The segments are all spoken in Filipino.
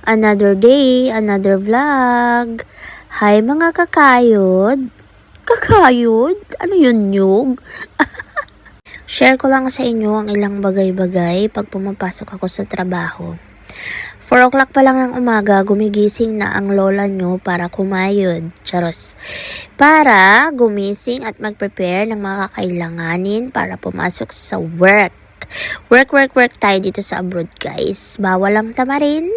Another day, another vlog. Hi mga kakayod. Kakayod? Ano yun, nyug? Share ko lang sa inyo ang ilang bagay-bagay pag pumapasok ako sa trabaho. 4 o'clock pa lang ng umaga, gumigising na ang lola nyo para kumayod. Charos. Para gumising at mag-prepare ng mga kakailanganin para pumasok sa work. Work tayo dito sa abroad, guys. Bawal ang tamarin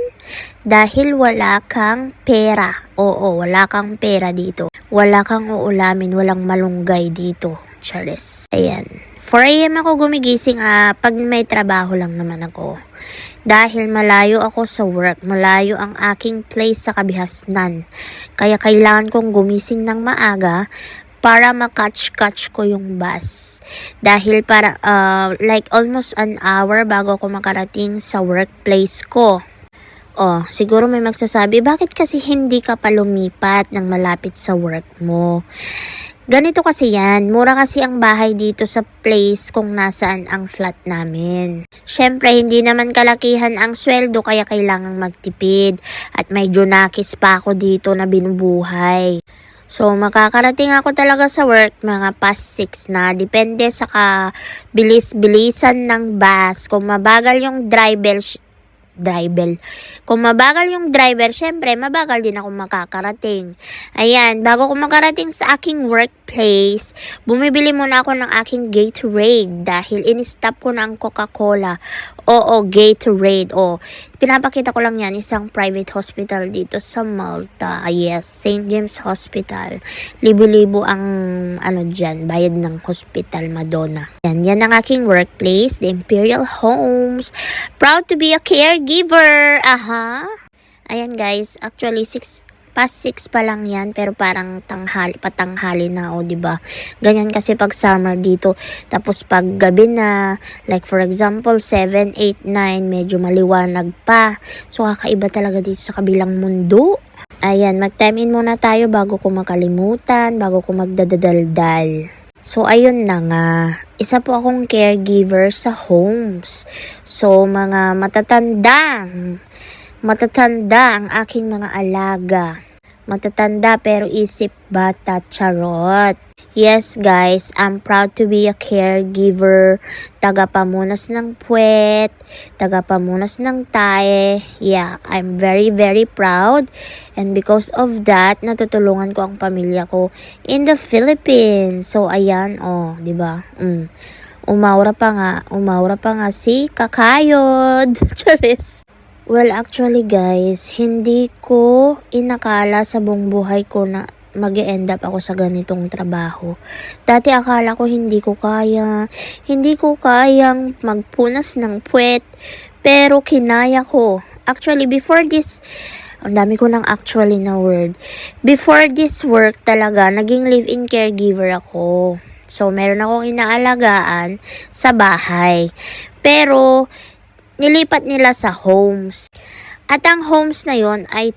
dahil wala kang pera. Oo, wala kang pera dito. Wala kang uulamin, walang malunggay dito. Charis. Ayan. 4 AM ako gumigising, pag may trabaho lang naman ako. Dahil malayo ako sa work, malayo ang aking place sa Kabihasnan. Kaya kailangan kong gumising ng maaga para makatch ko yung bus. Dahil para like almost an hour bago ako makarating sa workplace ko. Oh, siguro may magsasabi, bakit kasi hindi ka pa lumipat ng malapit sa work mo? Ganito kasi yan, mura kasi ang bahay dito sa place kung nasaan ang flat namin. Syempre, hindi naman kalakihan ang sweldo kaya kailangang magtipid. At may junakis pa ako dito na binubuhay. So, makakarating ako talaga sa work mga past 6 na. Depende sa bilis-bilisan ng bus. Kung mabagal yung Kung mabagal yung driver, syempre, mabagal din ako makakarating. Ayan, bago ko makarating sa aking workplace, bumibili muna ako ng aking Gatorade dahil in-stop ko na ang Coca-Cola. Oo, Gatorade. Pinapakita ko lang yan, isang private hospital dito sa Malta. Yes, St. James Hospital. Libo-libo ang dyan, bayad ng hospital, Madonna. Yan ang aking workplace, the Imperial Homes. Proud to be a caregiver. Aha. Ayan guys, actually past 6 pa lang yan, pero parang patanghali na, diba? Ganyan kasi pag summer dito. Tapos pag gabi na, like for example, 7, 8, 9, medyo maliwanag pa. So, kakaiba talaga dito sa kabilang mundo. Ayan, mag-time in muna tayo bago ko makalimutan, bago ko magdadaldal. So, ayun na nga. Isa po akong caregiver sa homes. So, mga matatanda ang aking mga alaga. Matatanda pero isip bata, charot. Yes guys, I'm proud to be a caregiver. Tagapamunas ng puwet, tagapamunas ng tae. Yeah, I'm very proud. And because of that, natutulungan ko ang pamilya ko in the Philippines. So ayan, di ba? Umaura pa nga si Kakayod. Charis. Well, actually guys, hindi ko inakala sa buong buhay ko na mag-e-end up ako sa ganitong trabaho. Dati akala ko hindi ko kayang magpunas ng puwet, pero kinaya ko. Actually, before this, ang dami ko ng actually na word. Before this work talaga, naging live-in caregiver ako. So, meron akong inaalagaan sa bahay. Pero, nilipat nila sa homes. At ang homes na yon ay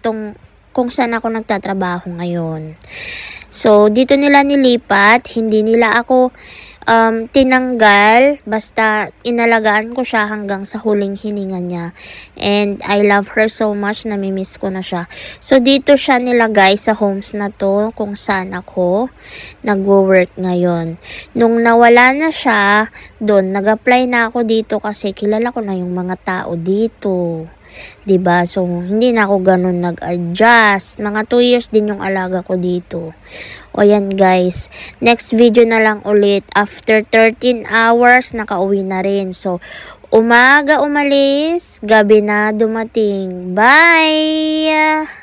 kung saan ako nagtatrabaho ngayon. So, dito nila nilipat. Hindi nila ako tinanggal. Basta, inalagaan ko siya hanggang sa huling hininga niya. And I love her so much. Namimiss ko na siya. So, dito siya nilagay sa homes na to kung saan ako nagwo-work ngayon. Nung nawala na siya, doon, nag-apply na ako dito kasi kilala ko na yung mga tao dito. Diba? So, hindi na ako ganun nag-adjust. Mga 2 years din yung alaga ko dito. O yan guys. Next video na lang ulit. After 13 hours, nakauwi na rin. So, umaga umalis, gabi na dumating. Bye!